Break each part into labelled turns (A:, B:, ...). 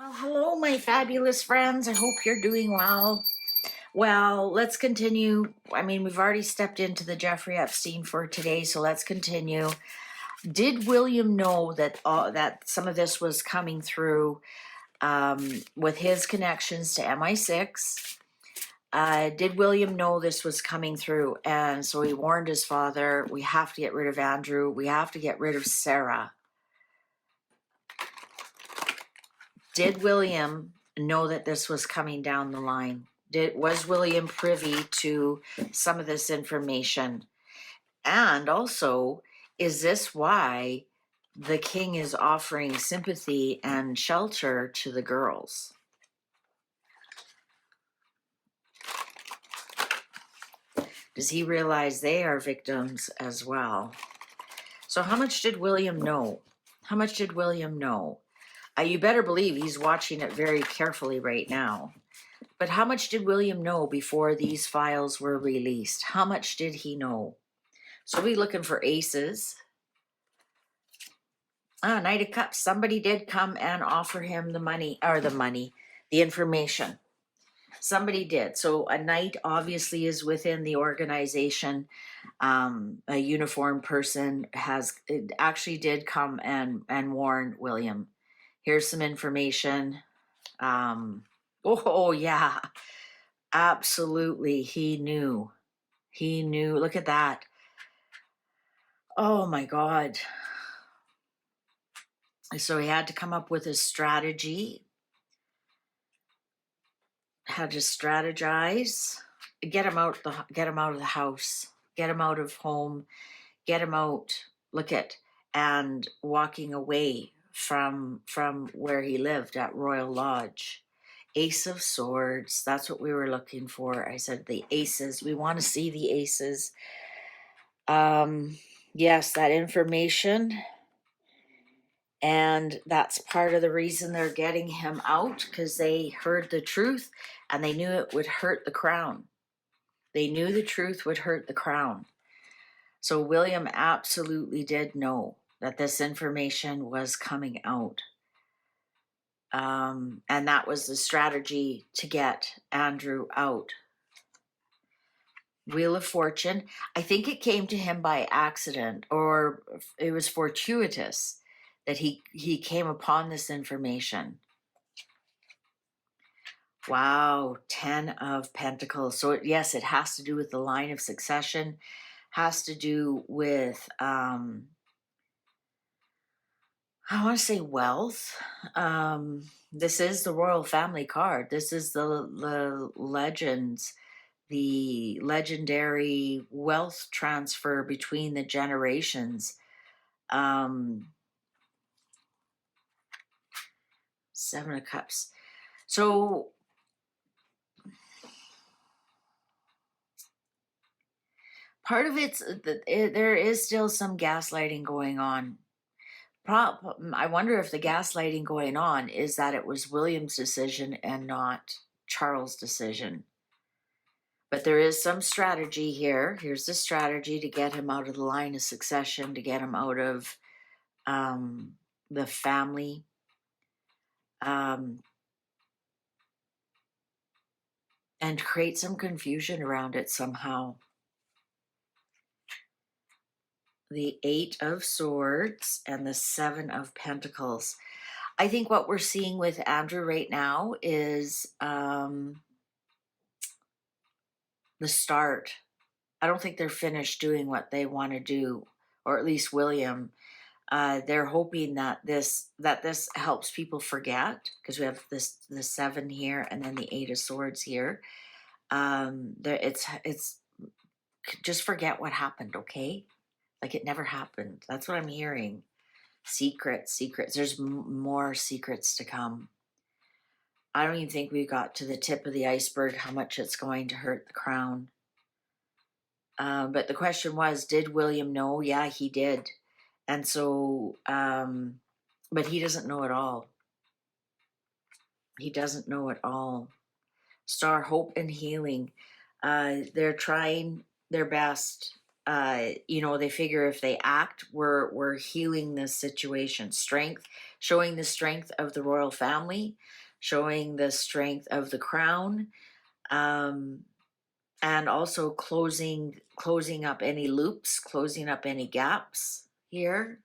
A: Well, hello, my fabulous friends. I hope you're doing well. Well, let's continue. I mean, we've already stepped into the Jeffrey Epstein for today, so let's continue. Did William know that some of this was coming through with his connections to MI6? Did William know this was coming through? And so he warned his father, we have to get rid of Andrew. We have to get rid of Sarah. Did William know that this was coming down the line? Was William privy to some of this information? And also, is this why the king is offering sympathy and shelter to the girls? Does he realize they are victims as well? So how much did William know? How much did William know? You better believe he's watching it very carefully right now. But how much did William know before these files were released? How much did he know? So we're looking for aces. Knight of Cups. Somebody did come and offer him the information. Somebody did. So a knight obviously is within the organization. A uniformed person actually did come and warn William. Here's some information. Oh yeah, absolutely. He knew. He knew. Look at that. Oh my God. So he had to come up with a strategy. Had to strategize. Get him out of the house. Get him out of home. Get him out. And walking away from where he lived at Royal Lodge. Ace of Swords. That's what we were looking for. I said the aces. We want to see the aces. Yes, that information. And that's part of the reason they're getting him out, because they heard the truth and they knew it would hurt the crown. They knew the truth would hurt the crown. So William absolutely did know that this information was coming out. And that was the strategy to get Andrew out. Wheel of Fortune. I think it came to him by accident, or it was fortuitous that he came upon this information. Wow, 10 of Pentacles. So yes, it has to do with the line of succession, has to do with, I want to say wealth. This is the royal family card. This is the legends, the legendary wealth transfer between the generations. Seven of Cups. So part of it's that there is still some gaslighting going on. I wonder if the gaslighting going on is that it was William's decision and not Charles' decision. But there is some strategy here. Here's the strategy to get him out of the line of succession, to get him out of the family. And create some confusion around it somehow. The 8 of Swords and the 7 of Pentacles. I think what we're seeing with Andrew right now is the start. I don't think they're finished doing what they want to do, or at least William. They're hoping that this helps people forget, because we have the 7 here and then the 8 of Swords here. It's just forget what happened, okay? Like it never happened. That's what I'm hearing. Secrets. There's more secrets to come. I don't even think we got to the tip of the iceberg, how much it's going to hurt the crown. But the question was, did William know? Yeah, he did. And so, but he doesn't know it all. He doesn't know it all. Star, hope and healing. They're trying their best you know, they figure if they act, we're healing this situation. Strength, showing the strength of the royal family, showing the strength of the crown, and also closing up any loops, closing up any gaps here.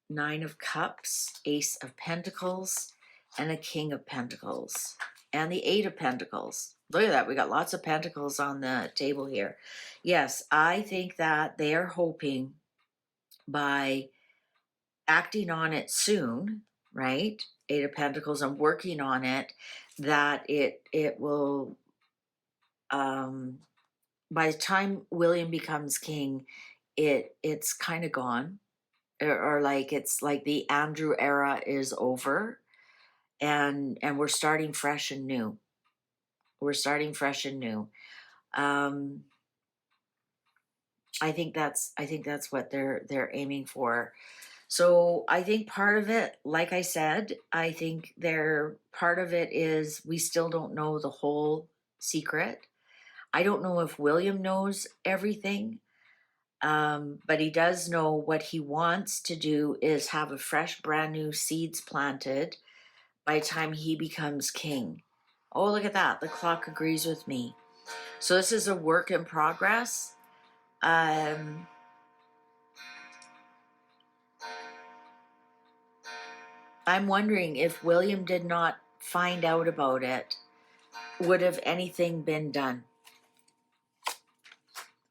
A: Nine of Cups, Ace of Pentacles, and a King of Pentacles, and the Eight of Pentacles. Look at that. We got lots of pentacles on the table here. Yes, I think that they are hoping by acting on it soon, right? Eight of Pentacles and working on it, that it will, by the time William becomes king, it's kind of gone. Or like it's like the Andrew era is over, and we're starting fresh and new. We're starting fresh and new. I think that's what they're aiming for. So I think part of it, like I said, I think part of it is we still don't know the whole secret. I don't know if William knows everything, but he does know what he wants to do is have a fresh, brand new seeds planted by the time he becomes king. Oh, look at that. The clock agrees with me. So this is a work in progress. I'm wondering if William did not find out about it, would have anything been done?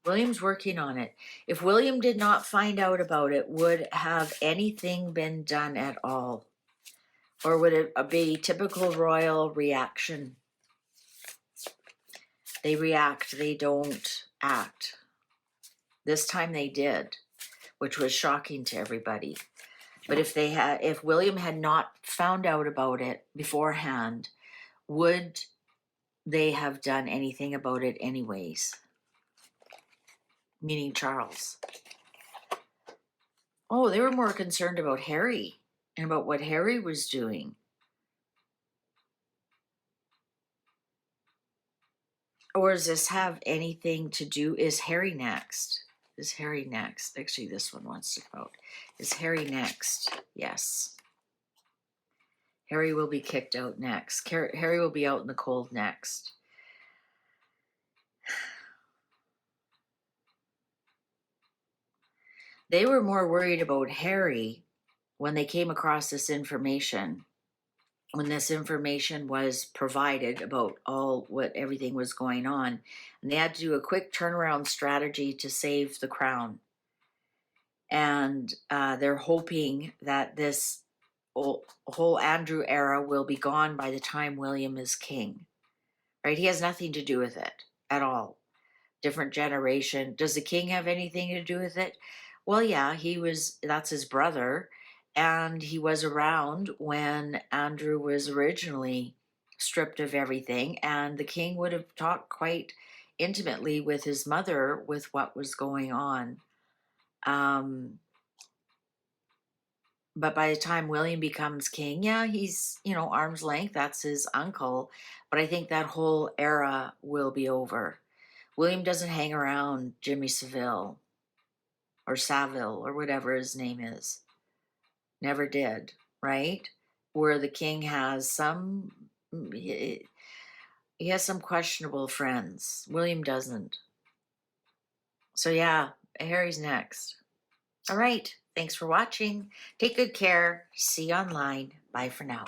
A: William's working on it. If William did not find out about it, would have anything been done at all? Or would it be typical royal reaction? They react, they don't act. This time they did, which was shocking to everybody. But if William had not found out about it beforehand, would they have done anything about it anyways? Meaning Charles. Oh, they were more concerned about Harry and about what Harry was doing. Or does this have anything to do, is Harry next? Is Harry next? Actually, this one wants to vote. Is Harry next? Yes. Harry will be kicked out next. Harry will be out in the cold next. They were more worried about Harry when they came across this information, when this information was provided about everything was going on, and they had to do a quick turnaround strategy to save the crown. And they're hoping that this whole Andrew era will be gone by the time William is king, right? He has nothing to do with it at all. Different generation. Does the king have anything to do with it? Well, yeah, that's his brother, and he was around when Andrew was originally stripped of everything, and the king would have talked quite intimately with his mother with what was going on. But by the time William becomes king, yeah, he's, arm's length, that's his uncle, but I think that whole era will be over. William doesn't hang around Jimmy Savile or Savile or whatever his name is. Never did, right? Where the king has he has some questionable friends. William doesn't. So yeah, Harry's next. All right. Thanks for watching. Take good care. See you online. Bye for now.